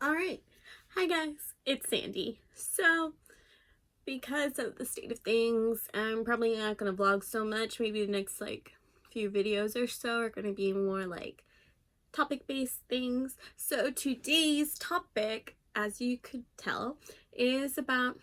Alright, hi guys, it's Sandy. So, because of the state of things, I'm probably not going to vlog so much. Maybe the next few videos or so are going to be more like topic-based things. So today's topic, as you could tell, is about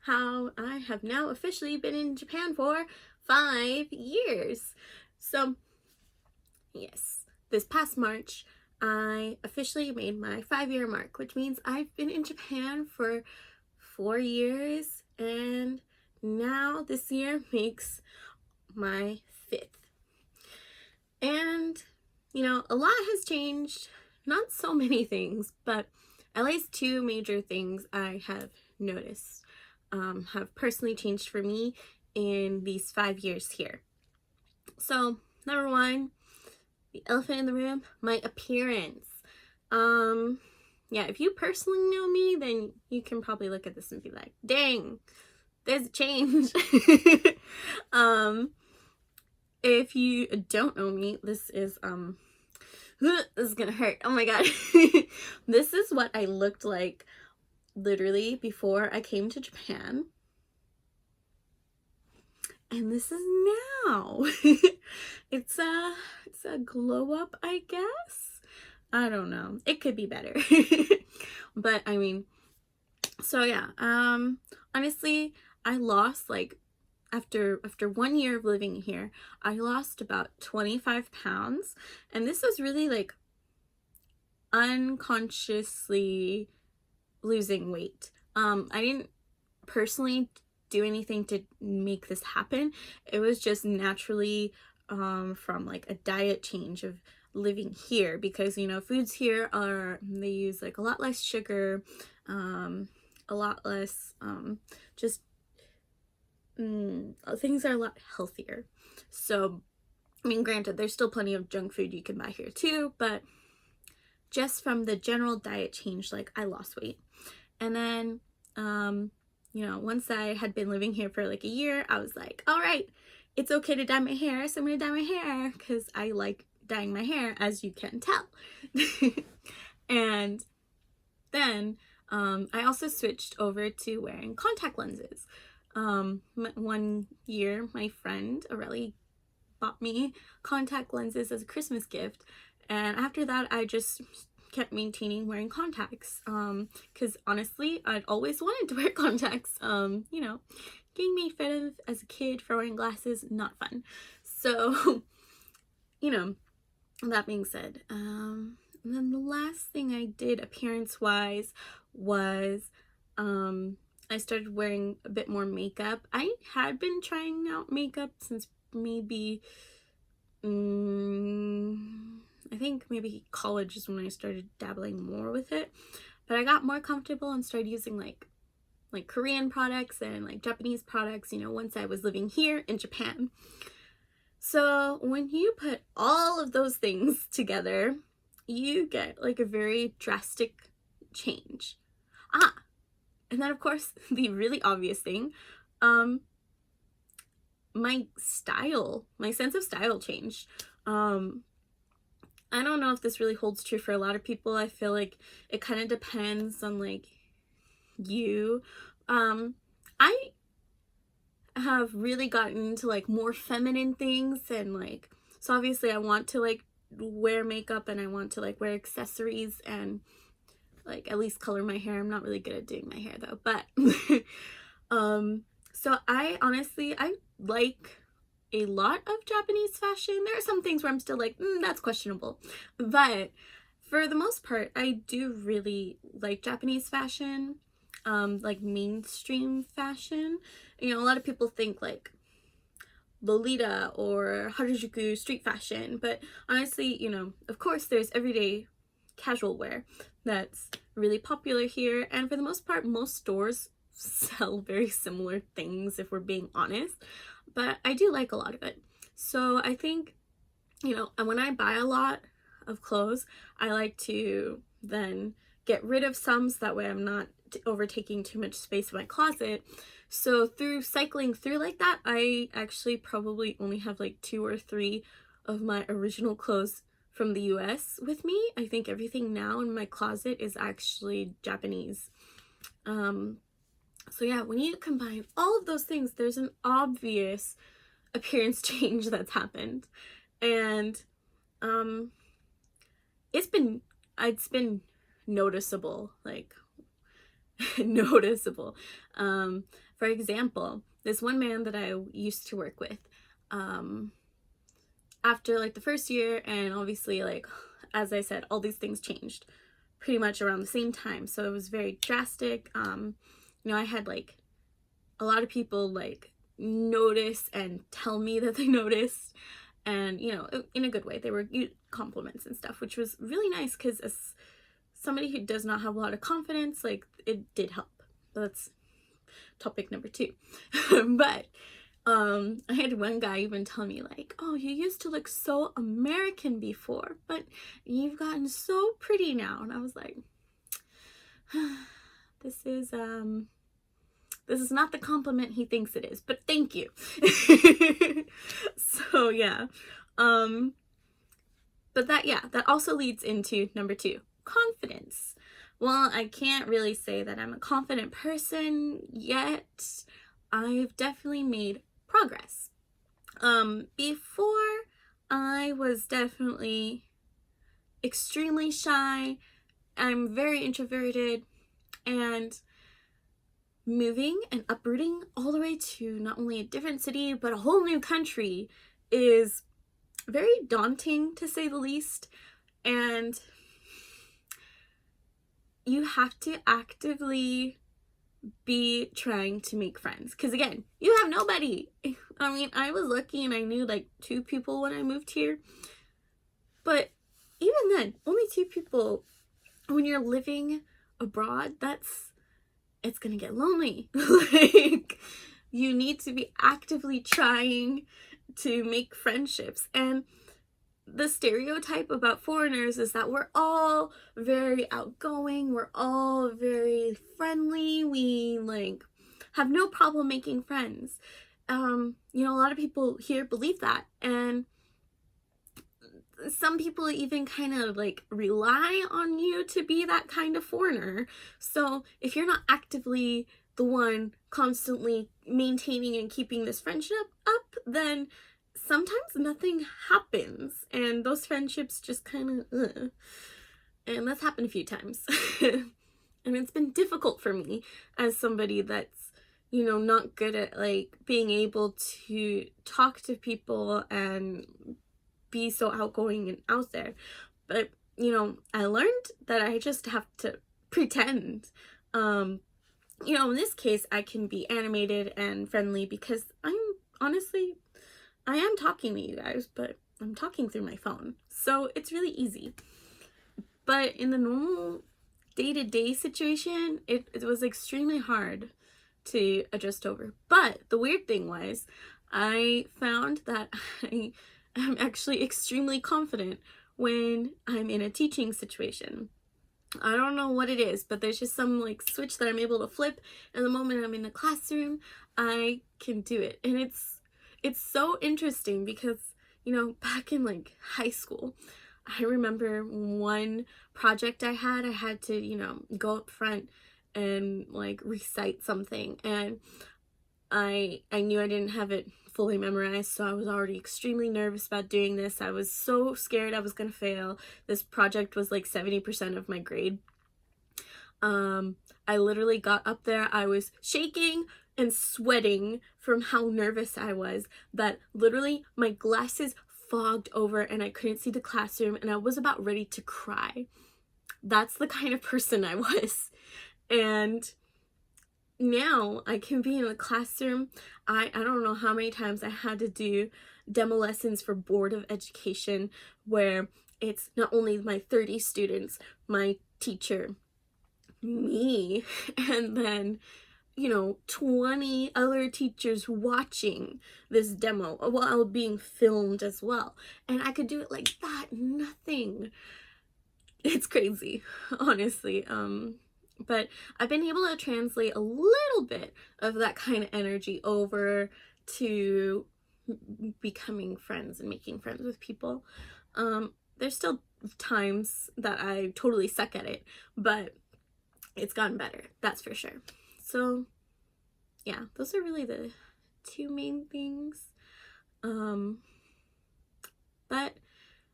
how I have now officially been in Japan for 5 years. So, yes, this past March, I officially made my 5-year mark, which means I've been in Japan for 4 years, and now this year makes my 5th. And, a lot has changed. Not so many things, but at least 2 major things I have noticed have personally changed for me in these 5 years here. So, number one, the elephant in the room, my appearance. Yeah, if you personally know me, then you can probably look at this and be like, dang, there's a change. If you don't know me, this is gonna hurt. Oh my god. This is what I looked like literally before I came to Japan. And this is now. It's a glow up, I guess. I don't know. It could be better. But I mean, so yeah, honestly, I lost after 1 year of living here, I lost about 25 pounds, and this was really unconsciously losing weight. I didn't personally do anything to make this happen. It was just naturally from a diet change of living here, because foods here they use a lot less sugar, a lot less things are a lot healthier. So I mean, granted, there's still plenty of junk food you can buy here too, but just from the general diet change, I lost weight. And then once I had been living here for a year, I was like, all right, it's okay to dye my hair, so I'm gonna dye my hair, because I like dyeing my hair, as you can tell. And then I also switched over to wearing contact lenses. 1 year, my friend Aurelie bought me contact lenses as a Christmas gift, and after that I just kept maintaining wearing contacts, because honestly I'd always wanted to wear contacts. Getting made fun of as a kid for wearing glasses, not fun. So that being said, and then the last thing I did appearance wise was I started wearing a bit more makeup. I had been trying out makeup since maybe I think maybe college is when I started dabbling more with it, but I got more comfortable and started using like Korean products and Japanese products, once I was living here in Japan. So when you put all of those things together, you get a very drastic change. And then of course the really obvious thing, my sense of style changed. I don't know if this really holds true for a lot of people. I feel like it kind of depends on you. I have really gotten into more feminine things, and so obviously I want to wear makeup, and I want to wear accessories, and at least color my hair. I'm not really good at doing my hair though, but so I like a lot of Japanese fashion. There are some things where I'm still that's questionable, but for the most part I do really like Japanese fashion, mainstream fashion. A lot of people think Lolita or Harajuku street fashion, but honestly, of course there's everyday casual wear that's really popular here, and for the most part most stores sell very similar things, if we're being honest, but I do like a lot of it. So I think, and when I buy a lot of clothes, I like to then get rid of some, so that way I'm not overtaking too much space in my closet. So through cycling through that, I actually probably only have 2 or 3 of my original clothes from the US with me. I think everything now in my closet is actually Japanese. So yeah, when you combine all of those things, there's an obvious appearance change that's happened. And it's been noticeable, like noticeable. For example, this one man that I used to work with, after like the first year, and obviously, like, as I said, all these things changed pretty much around the same time, so it was very drastic. I had like a lot of people like notice and tell me that they noticed, and in a good way. They were compliments and stuff, which was really nice, because as somebody who does not have a lot of confidence, like, it did help. That's topic number 2. But I had one guy even tell me, like, oh, you used to look so American before, but you've gotten so pretty now. And I was like, this is not the compliment he thinks it is, but thank you. So yeah. But that also leads into number 2, confidence. Well, I can't really say that I'm a confident person yet. I've definitely made progress. Before, I was definitely extremely shy. I'm very introverted, and moving and uprooting all the way to not only a different city but a whole new country is very daunting, to say the least. And you have to actively be trying to make friends, because again, you have nobody. I mean, I was lucky and I knew like 2 people when I moved here, but even then, only 2 people. When you're living abroad, it's gonna get lonely. Like, you need to be actively trying to make friendships. And the stereotype about foreigners is that we're all very outgoing, we're all very friendly, we like have no problem making friends. A lot of people here believe that, and some people even kind of like rely on you to be that kind of foreigner. So if you're not actively the one constantly maintaining and keeping this friendship up, then sometimes nothing happens, and those friendships just kind of and that's happened a few times. And it's been difficult for me as somebody that's not good at like being able to talk to people and be so outgoing and out there. But I learned that I just have to pretend. In this case, I can be animated and friendly because I am talking to you guys, but I'm talking through my phone, so it's really easy. But in the normal day-to-day situation, it was extremely hard to adjust over. But the weird thing was, I found that I am actually extremely confident when I'm in a teaching situation. I don't know what it is, but there's just some like switch that I'm able to flip, and the moment I'm in the classroom, I can do it. And it's so interesting because back in like high school, I remember one project I had to go up front and like recite something, and I knew I didn't have it fully memorized, so I was already extremely nervous about doing this. I was so scared I was gonna fail. This project was like 70% of my grade. I literally got up there, I was shaking and sweating from how nervous I was, that literally my glasses fogged over and I couldn't see the classroom, and I was about ready to cry. That's the kind of person I was. And now I can be in a classroom. I don't know how many times I had to do demo lessons for Board of Education, where it's not only my 30 students, my teacher, me, and then 20 other teachers watching this demo while being filmed as well. And I could do it like that, nothing. It's crazy, honestly. But I've been able to translate a little bit of that kind of energy over to becoming friends and making friends with people. there's still times that I totally suck at it, but it's gotten better, that's for sure. So yeah, those are really the two main things. But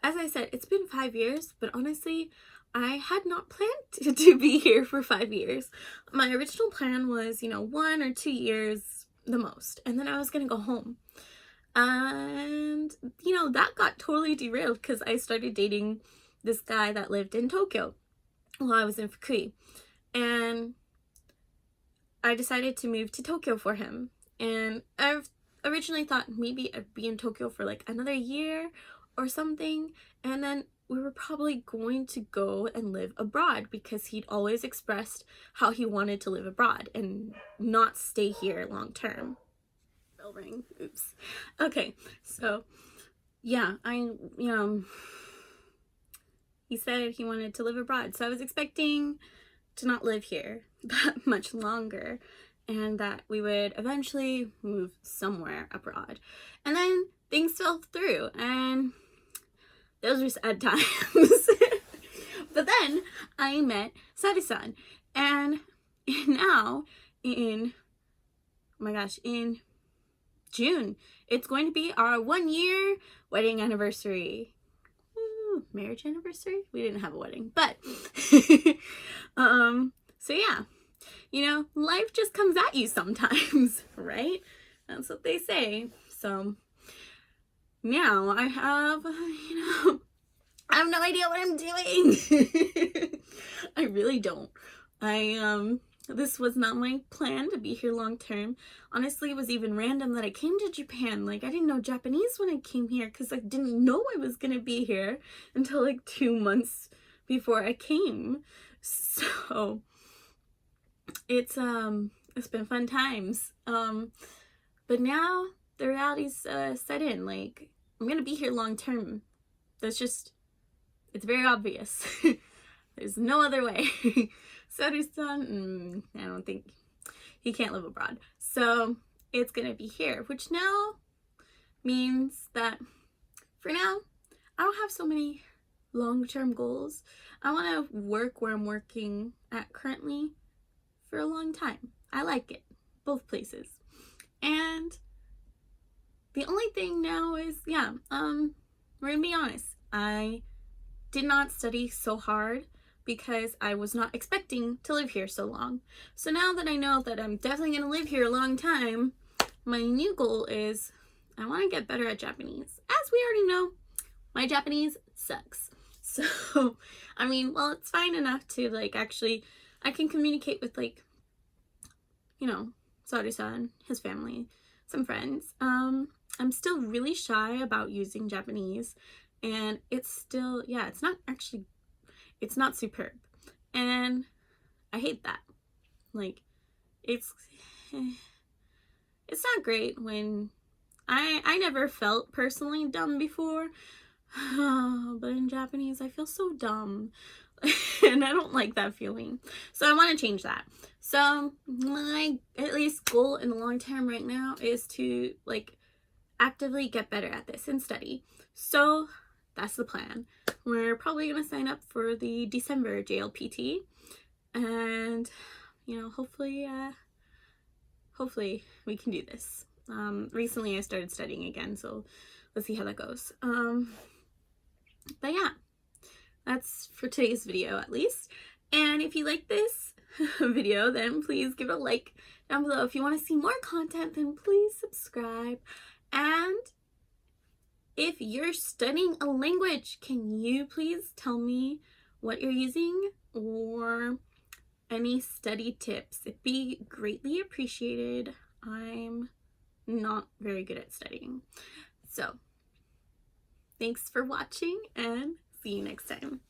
as I said, it's been 5 years, but honestly, I had not planned to be here for 5 years. My original plan was, 1 or 2 years the most, and then I was gonna go home. And, that got totally derailed because I started dating this guy that lived in Tokyo while I was in Fukui. And I decided to move to Tokyo for him. And I've originally thought maybe I'd be in Tokyo for like another year or something. And then we were probably going to go and live abroad because he'd always expressed how he wanted to live abroad and not stay here long term. Bell ring. Oops. Okay, so yeah, he said he wanted to live abroad. So I was expecting to not live here that much longer and that we would eventually move somewhere abroad. And then things fell through and those were sad times. But then I met Sari-san, and now in June, it's going to be our 1-year wedding anniversary. Woo, marriage anniversary? We didn't have a wedding, but so yeah, life just comes at you sometimes, right? That's what they say. So now I have, I have no idea what I'm doing. I really don't. This was not my plan to be here long term. Honestly, it was even random that I came to Japan. Like, I didn't know Japanese when I came here because I didn't know I was gonna be here until like 2 months before I came. So it's been fun times. But now the reality's set in. Like, I'm gonna be here long term. It's very obvious. There's no other way. Sari-san, I don't think he can't live abroad. So it's gonna be here, which now means that for now, I don't have so many long-term goals. I want to work where I'm working at currently for a long time. I like it, both places. And the only thing now is, we're gonna be honest. I did not study so hard because I was not expecting to live here so long. So now that I know that I'm definitely gonna live here a long time, my new goal is I want to get better at Japanese. As we already know, my Japanese sucks. So, it's fine enough to I can communicate with Sari-san, his family, some friends. I'm still really shy about using Japanese, and it's still, it's not superb. And I hate that. It's not great when I never felt personally dumb before, but in Japanese I feel so dumb. And I don't like that feeling. So I want to change that. So my at least goal in the long term right now is to actively get better at this and study. So that's the plan. We're probably going to sign up for the December JLPT, and hopefully we can do this. Recently I started studying again, so let's see how that goes. But yeah, that's for today's video at least. And if you like this video, then please give it a like down below. If you want to see more content, then please subscribe. And if you're studying a language, can you please tell me what you're using or any study tips? It'd be greatly appreciated. I'm not very good at studying. So thanks for watching and see you next time.